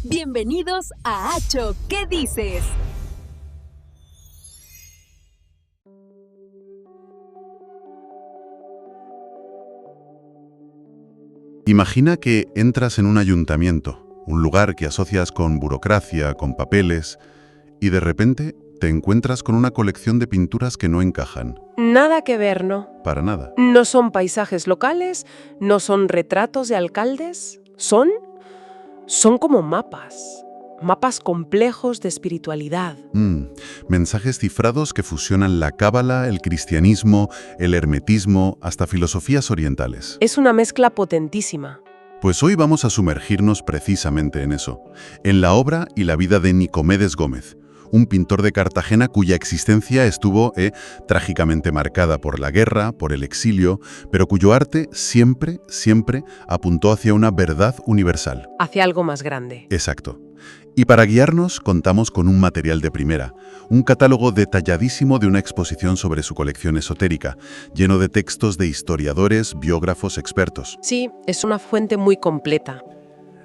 Bienvenidos a Acho, ¿qué dices? Imagina que entras en un ayuntamiento, un lugar que asocias con burocracia, con papeles, y de repente te encuentras con una colección de pinturas que no encajan. Nada que ver, ¿no? Para nada. No son paisajes locales, no son retratos de alcaldes, son como mapas complejos de espiritualidad. Mensajes cifrados que fusionan la cábala, el cristianismo, el hermetismo, hasta filosofías orientales. Es una mezcla potentísima. Pues hoy vamos a sumergirnos precisamente en eso, en la obra y la vida de Nicomedes Gómez, un pintor de Cartagena cuya existencia estuvo trágicamente marcada por la guerra, por el exilio, pero cuyo arte siempre apuntó hacia una verdad universal. Hacia algo más grande. Exacto. Y para guiarnos contamos con un material de primera, un catálogo detalladísimo de una exposición sobre su colección esotérica, lleno de textos de historiadores, biógrafos, expertos. Sí, es una fuente muy completa.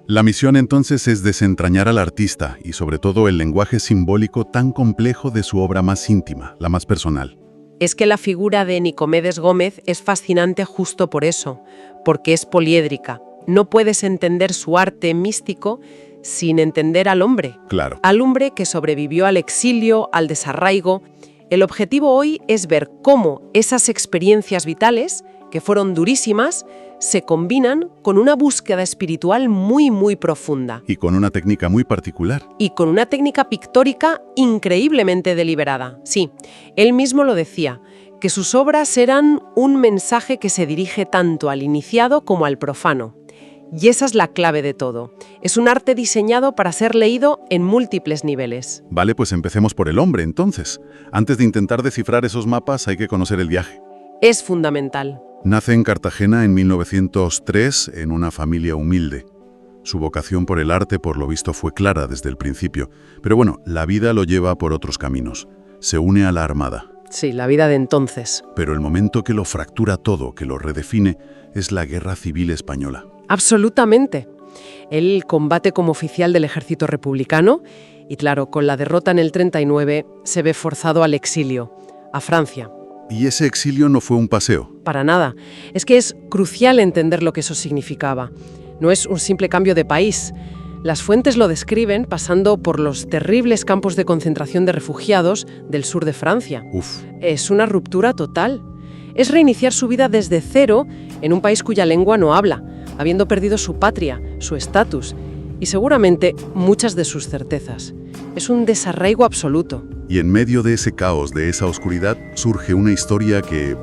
La misión entonces es desentrañar al artista y sobre todo el lenguaje simbólico tan complejo de su obra más íntima, la más personal. Es que la figura de Nicomedes Gómez es fascinante justo por eso, porque es poliédrica. No puedes entender su arte místico sin entender al hombre. Claro. Al hombre que sobrevivió al exilio, al desarraigo. El objetivo hoy es ver cómo esas experiencias vitales, que fueron durísimas, se combinan con una búsqueda espiritual muy profunda. Y con una técnica muy particular. Y con una técnica pictórica increíblemente deliberada. Sí, él mismo lo decía, que sus obras eran un mensaje que se dirige tanto al iniciado como al profano. Y esa es la clave de todo. Es un arte diseñado para ser leído en múltiples niveles. Vale, pues empecemos por el hombre, entonces. Antes de intentar descifrar esos mapas hay que conocer el viaje. Es fundamental. Nace en Cartagena en 1903 en una familia humilde. Su vocación por el arte, por lo visto, fue clara desde el principio. Pero bueno, la vida lo lleva por otros caminos. Se une a la Armada. Sí, la vida de entonces. Pero el momento que lo fractura todo, que lo redefine, es la Guerra Civil Española. Absolutamente. Él combate como oficial del ejército republicano y, claro, con la derrota en el 39 se ve forzado al exilio, a Francia. Y ese exilio no fue un paseo. Para nada. Es que es crucial entender lo que eso significaba. No es un simple cambio de país. Las fuentes lo describen pasando por los terribles campos de concentración de refugiados del sur de Francia. Uf. Es una ruptura total. Es reiniciar su vida desde cero en un país cuya lengua no habla, habiendo perdido su patria, su estatus y seguramente muchas de sus certezas. Es un desarraigo absoluto. Y en medio de ese caos, de esa oscuridad, surge una historia que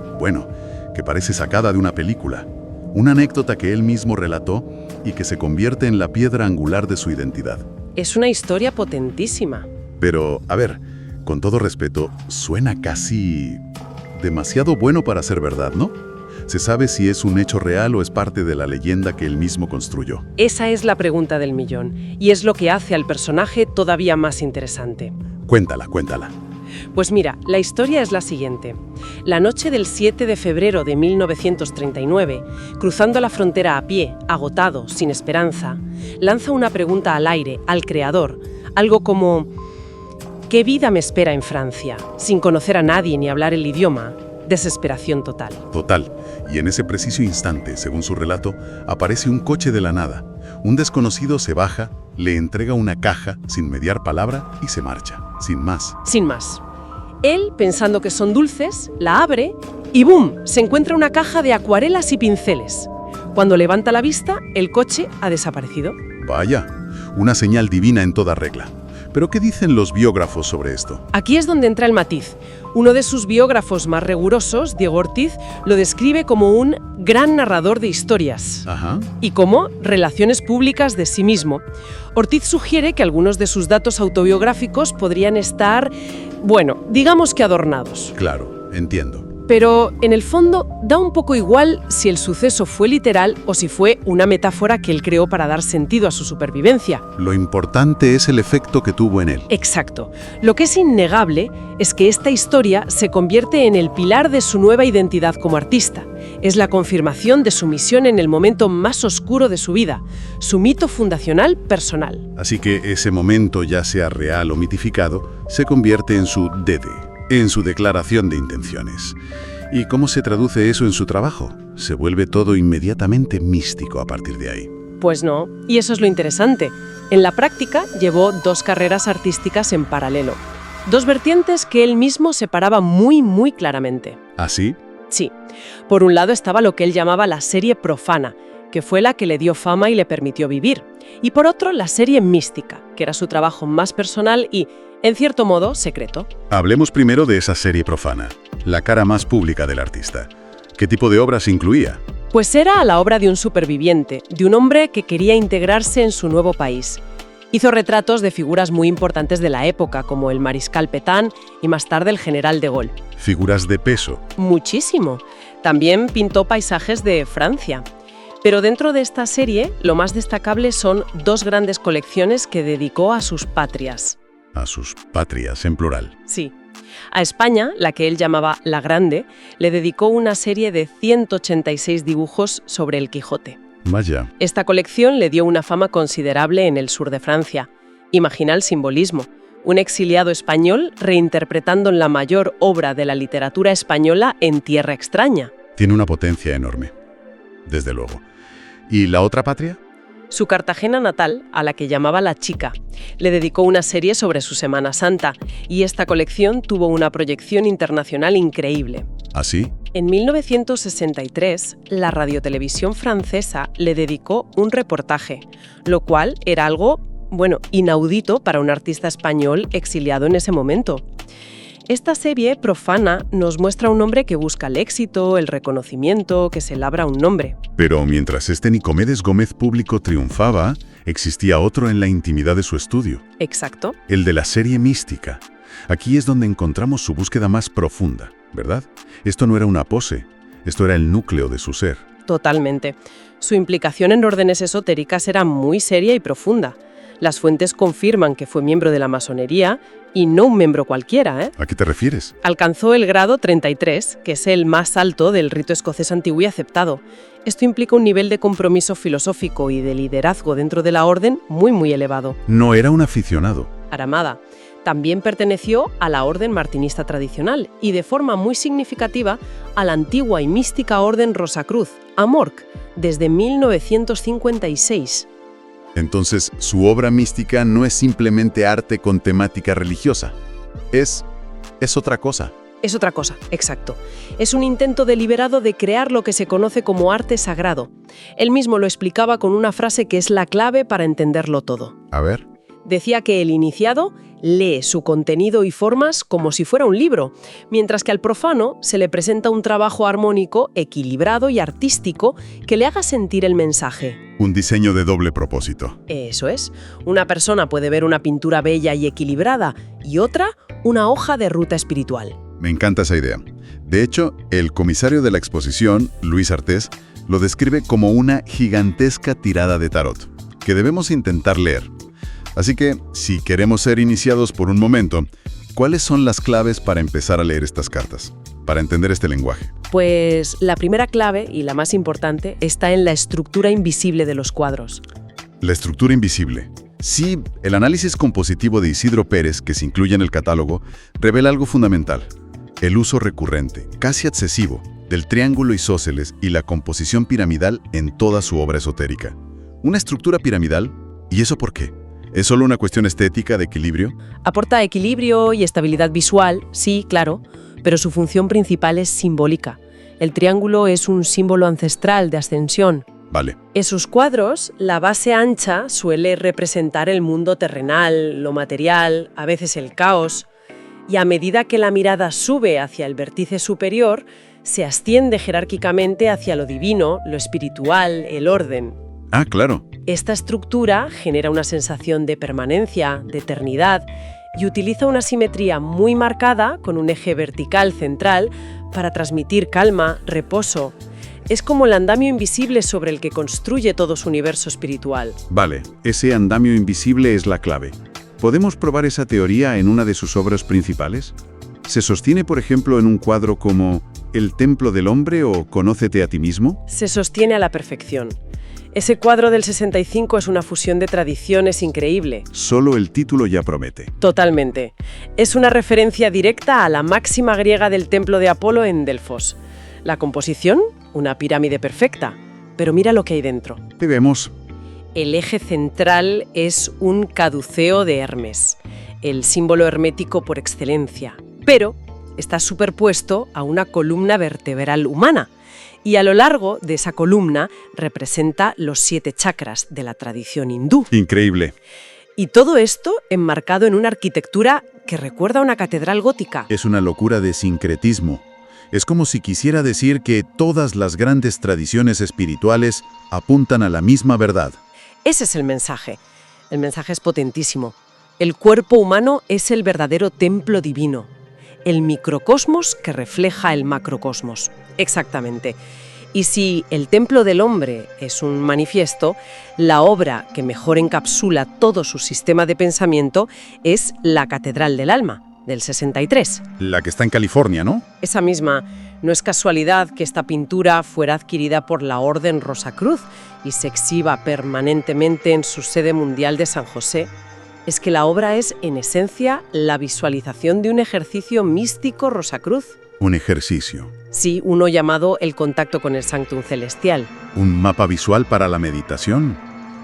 parece sacada de una película. Una anécdota que él mismo relató y que se convierte en la piedra angular de su identidad. Es una historia potentísima. Pero, a ver, con todo respeto, suena casi demasiado bueno para ser verdad, ¿no? ¿Se sabe si es un hecho real o es parte de la leyenda que él mismo construyó? Esa es la pregunta del millón, y es lo que hace al personaje todavía más interesante. Cuéntala. Pues mira, la historia es la siguiente. La noche del 7 de febrero de 1939, cruzando la frontera a pie, agotado, sin esperanza, lanza una pregunta al aire, al creador, algo como ¿qué vida me espera en Francia? Sin conocer a nadie ni hablar el idioma. Desesperación total. Total. Y en ese preciso instante, según su relato, aparece un coche de la nada. Un desconocido se baja, le entrega una caja sin mediar palabra y se marcha. Sin más. Sin más. Él, pensando que son dulces, la abre y ¡bum!, se encuentra una caja de acuarelas y pinceles. Cuando levanta la vista, el coche ha desaparecido. Vaya, una señal divina en toda regla. ¿Pero qué dicen los biógrafos sobre esto? Aquí es donde entra el matiz. Uno de sus biógrafos más rigurosos, Diego Ortiz, lo describe como un gran narrador de historias. Ajá. Y como relaciones públicas de sí mismo. Ortiz sugiere que algunos de sus datos autobiográficos podrían estar, digamos que adornados. Claro, entiendo. pero en el fondo da un poco igual si el suceso fue literal o si fue una metáfora que él creó para dar sentido a su supervivencia. Lo importante es el efecto que tuvo en él. Exacto. Lo que es innegable es que esta historia se convierte en el pilar de su nueva identidad como artista. Es la confirmación de su misión en el momento más oscuro de su vida, su mito fundacional personal. Así que ese momento, ya sea real o mitificado, se convierte en su DD, en su declaración de intenciones. ¿Y cómo se traduce eso en su trabajo? Se vuelve todo inmediatamente místico a partir de ahí. Pues no, y eso es lo interesante. En la práctica llevó 2 carreras artísticas en paralelo. 2 vertientes que él mismo separaba muy claramente. ¿Ah, sí? Sí. Por un lado estaba lo que él llamaba la serie profana, que fue la que le dio fama y le permitió vivir. Y por otro, la serie mística, que era su trabajo más personal y, en cierto modo, secreto. Hablemos primero de esa serie profana, la cara más pública del artista. ¿Qué tipo de obras incluía? Pues era la obra de un superviviente, de un hombre que quería integrarse en su nuevo país. Hizo retratos de figuras muy importantes de la época, como el mariscal Pétain y más tarde el general de Gaulle. Figuras de peso. Muchísimo. También pintó paisajes de Francia. Pero dentro de esta serie, lo más destacable son 2 grandes colecciones que dedicó a sus patrias. A sus patrias, en plural. Sí. A España, la que él llamaba La Grande, le dedicó una serie de 186 dibujos sobre el Quijote. Vaya. Esta colección le dio una fama considerable en el sur de Francia. Imagina el simbolismo. Un exiliado español reinterpretando la mayor obra de la literatura española en tierra extraña. Tiene una potencia enorme, desde luego. ¿Y la otra patria? Su Cartagena natal, a la que llamaba La Chica, le dedicó una serie sobre su Semana Santa, y esta colección tuvo una proyección internacional increíble. ¿Ah, sí? En 1963, la radiotelevisión francesa le dedicó un reportaje, lo cual era algo, inaudito para un artista español exiliado en ese momento. Esta serie profana nos muestra a un hombre que busca el éxito, el reconocimiento, que se labra un nombre. Pero mientras este Nicomedes Gómez público triunfaba, existía otro en la intimidad de su estudio. Exacto. El de la serie mística. Aquí es donde encontramos su búsqueda más profunda, ¿verdad? Esto no era una pose, esto era el núcleo de su ser. Totalmente. Su implicación en órdenes esotéricas era muy seria y profunda. Las fuentes confirman que fue miembro de la masonería y no un miembro cualquiera, ¿eh? ¿A qué te refieres? Alcanzó el grado 33, que es el más alto del rito escocés antiguo y aceptado. Esto implica un nivel de compromiso filosófico y de liderazgo dentro de la orden muy elevado. No era un aficionado. Aramada también perteneció a la orden martinista tradicional y de forma muy significativa a la antigua y mística orden Rosacruz, Amorc, desde 1956. Entonces, su obra mística no es simplemente arte con temática religiosa. Es otra cosa. Es otra cosa, exacto. Es un intento deliberado de crear lo que se conoce como arte sagrado. Él mismo lo explicaba con una frase que es la clave para entenderlo todo. A ver. Decía que el iniciado lee su contenido y formas como si fuera un libro, mientras que al profano se le presenta un trabajo armónico, equilibrado y artístico que le haga sentir el mensaje. Un diseño de doble propósito. Eso es. Una persona puede ver una pintura bella y equilibrada y otra, una hoja de ruta espiritual. Me encanta esa idea. De hecho, el comisario de la exposición, Luis Artés, lo describe como una gigantesca tirada de tarot, que debemos intentar leer. Así que, si queremos ser iniciados por un momento, ¿cuáles son las claves para empezar a leer estas cartas? Para entender este lenguaje. Pues la primera clave, y la más importante, está en la estructura invisible de los cuadros. La estructura invisible. Sí, el análisis compositivo de Isidro Pérez, que se incluye en el catálogo, revela algo fundamental. El uso recurrente, casi excesivo, del triángulo isósceles y la composición piramidal en toda su obra esotérica. Una estructura piramidal, ¿y eso por qué? ¿Es solo una cuestión estética de equilibrio? Aporta equilibrio y estabilidad visual, sí, claro, pero su función principal es simbólica. El triángulo es un símbolo ancestral de ascensión. Vale. En sus cuadros, la base ancha suele representar el mundo terrenal, lo material, a veces el caos, y a medida que la mirada sube hacia el vértice superior, se asciende jerárquicamente hacia lo divino, lo espiritual, el orden. Ah, claro. Esta estructura genera una sensación de permanencia, de eternidad, y utiliza una simetría muy marcada, con un eje vertical central, para transmitir calma, reposo. Es como el andamio invisible sobre el que construye todo su universo espiritual. Vale, ese andamio invisible es la clave. ¿Podemos probar esa teoría en una de sus obras principales? ¿Se sostiene, por ejemplo, en un cuadro como El Templo del Hombre o Conócete a ti mismo? Se sostiene a la perfección. Ese cuadro del 65 es una fusión de tradiciones increíble. Solo el título ya promete. Totalmente. Es una referencia directa a la máxima griega del templo de Apolo en Delfos. La composición, una pirámide perfecta. Pero mira lo que hay dentro. ¿Qué vemos? El eje central es un caduceo de Hermes, el símbolo hermético por excelencia. Pero está superpuesto a una columna vertebral humana. Y a lo largo de esa columna representa los 7 chakras de la tradición hindú. Increíble. Y todo esto enmarcado en una arquitectura que recuerda a una catedral gótica. Es una locura de sincretismo. Es como si quisiera decir que todas las grandes tradiciones espirituales apuntan a la misma verdad. Ese es el mensaje. El mensaje es potentísimo. El cuerpo humano es el verdadero templo divino. El microcosmos que refleja el macrocosmos. Exactamente. Y si el templo del hombre es un manifiesto, la obra que mejor encapsula todo su sistema de pensamiento es la Catedral del Alma, del 63. La que está en California, ¿no? Esa misma. No es casualidad que esta pintura fuera adquirida por la Orden Rosacruz y se exhiba permanentemente en su sede mundial de San José. Es que la obra es, en esencia, la visualización de un ejercicio místico Rosacruz. Un ejercicio. Sí, uno llamado el contacto con el Sanctum Celestial. ¿Un mapa visual para la meditación?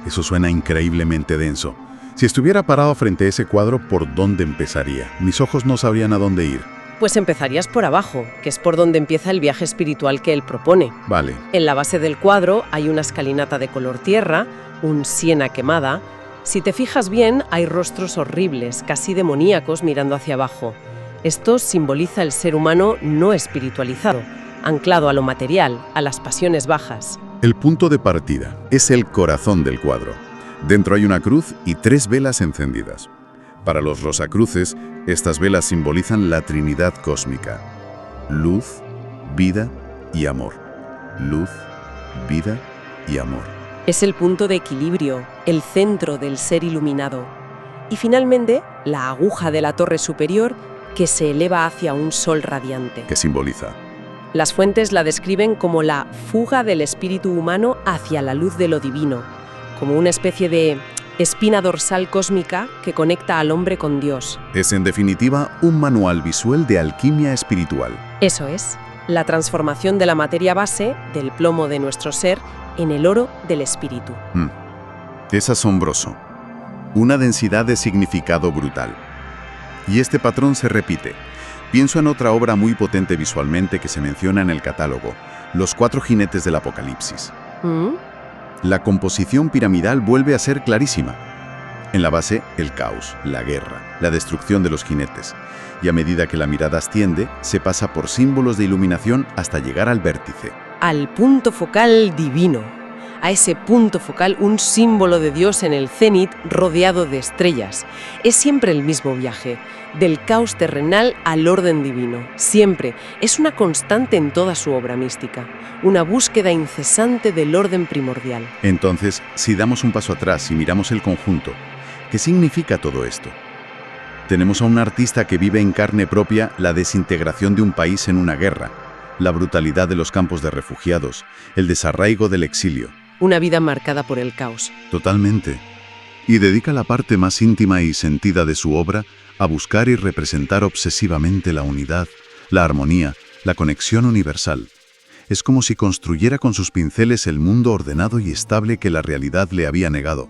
Eso suena increíblemente denso. Si estuviera parado frente a ese cuadro, ¿por dónde empezaría? Mis ojos no sabrían a dónde ir. Pues empezarías por abajo, que es por donde empieza el viaje espiritual que él propone. Vale. En la base del cuadro hay una escalinata de color tierra, un siena quemada. Si te fijas bien, hay rostros horribles, casi demoníacos, mirando hacia abajo. Esto simboliza el ser humano no espiritualizado, anclado a lo material, a las pasiones bajas. El punto de partida es el corazón del cuadro. Dentro hay una cruz y 3 velas encendidas. Para los Rosacruces, estas velas simbolizan la Trinidad cósmica: luz, vida y amor. Luz, vida y amor. Es el punto de equilibrio, el centro del ser iluminado. Y finalmente, la aguja de la torre superior que se eleva hacia un sol radiante. ¿Qué simboliza? Las fuentes la describen como la fuga del espíritu humano hacia la luz de lo divino, como una especie de espina dorsal cósmica que conecta al hombre con Dios. Es, en definitiva, un manual visual de alquimia espiritual. Eso es, la transformación de la materia base, del plomo de nuestro ser, en el oro del espíritu. Es asombroso. Una densidad de significado brutal. Y este patrón se repite. Pienso en otra obra muy potente visualmente que se menciona en el catálogo, Los 4 jinetes del Apocalipsis. La composición piramidal vuelve a ser clarísima. En la base, el caos, la guerra, la destrucción de los jinetes. Y a medida que la mirada asciende, se pasa por símbolos de iluminación hasta llegar al vértice. Al punto focal divino. A ese punto focal, un símbolo de Dios en el cenit rodeado de estrellas. Es siempre el mismo viaje, del caos terrenal al orden divino. Siempre. Es una constante en toda su obra mística. Una búsqueda incesante del orden primordial. Entonces, si damos un paso atrás y miramos el conjunto, ¿qué significa todo esto? Tenemos a un artista que vive en carne propia la desintegración de un país en una guerra, la brutalidad de los campos de refugiados, el desarraigo del exilio. Una vida marcada por el caos. Totalmente. Y dedica la parte más íntima y sentida de su obra a buscar y representar obsesivamente la unidad, la armonía, la conexión universal. Es como si construyera con sus pinceles el mundo ordenado y estable que la realidad le había negado.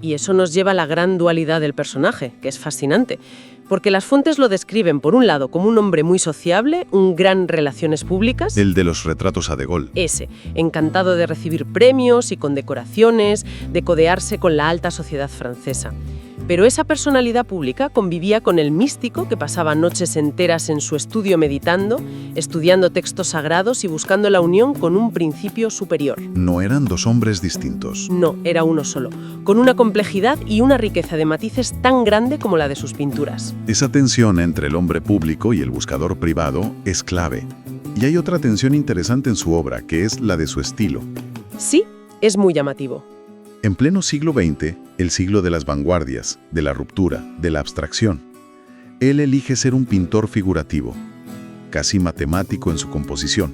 Y eso nos lleva a la gran dualidad del personaje, que es fascinante, porque las fuentes lo describen, por un lado, como un hombre muy sociable, un gran relaciones públicas. El de los retratos a De Gaulle. Ese, encantado de recibir premios y condecoraciones, de codearse con la alta sociedad francesa. Pero esa personalidad pública convivía con el místico que pasaba noches enteras en su estudio meditando, estudiando textos sagrados y buscando la unión con un principio superior. No eran dos hombres distintos. No, era uno solo, con una complejidad y una riqueza de matices tan grande como la de sus pinturas. Esa tensión entre el hombre público y el buscador privado es clave. Y hay otra tensión interesante en su obra, que es la de su estilo. Sí, es muy llamativo. En pleno siglo XX, el siglo de las vanguardias, de la ruptura, de la abstracción, él elige ser un pintor figurativo, casi matemático en su composición,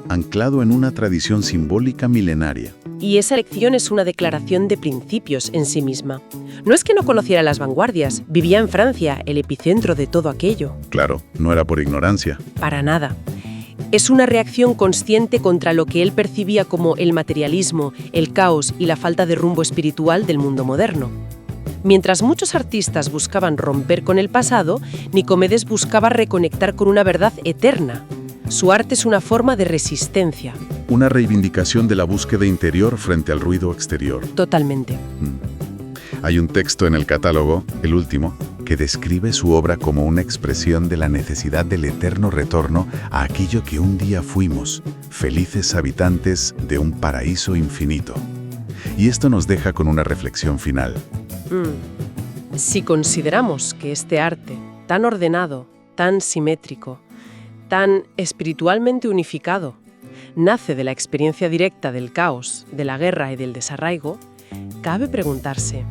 anclado en una tradición simbólica milenaria. Y esa elección es una declaración de principios en sí misma. No es que no conociera las vanguardias, vivía en Francia, el epicentro de todo aquello. Claro, no era por ignorancia. Para nada. Es una reacción consciente contra lo que él percibía como el materialismo, el caos y la falta de rumbo espiritual del mundo moderno. Mientras muchos artistas buscaban romper con el pasado, Nicomedes buscaba reconectar con una verdad eterna. Su arte es una forma de resistencia. Una reivindicación de la búsqueda interior frente al ruido exterior. Totalmente. Hay un texto en el catálogo, el último, que describe su obra como una expresión de la necesidad del eterno retorno a aquello que un día fuimos, felices habitantes de un paraíso infinito. Y esto nos deja con una reflexión final. Si consideramos que este arte, tan ordenado, tan simétrico, tan espiritualmente unificado, nace de la experiencia directa del caos, de la guerra y del desarraigo, cabe preguntarse: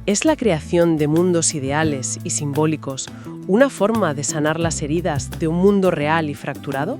¿es la creación de mundos ideales y simbólicos una forma de sanar las heridas de un mundo real y fracturado?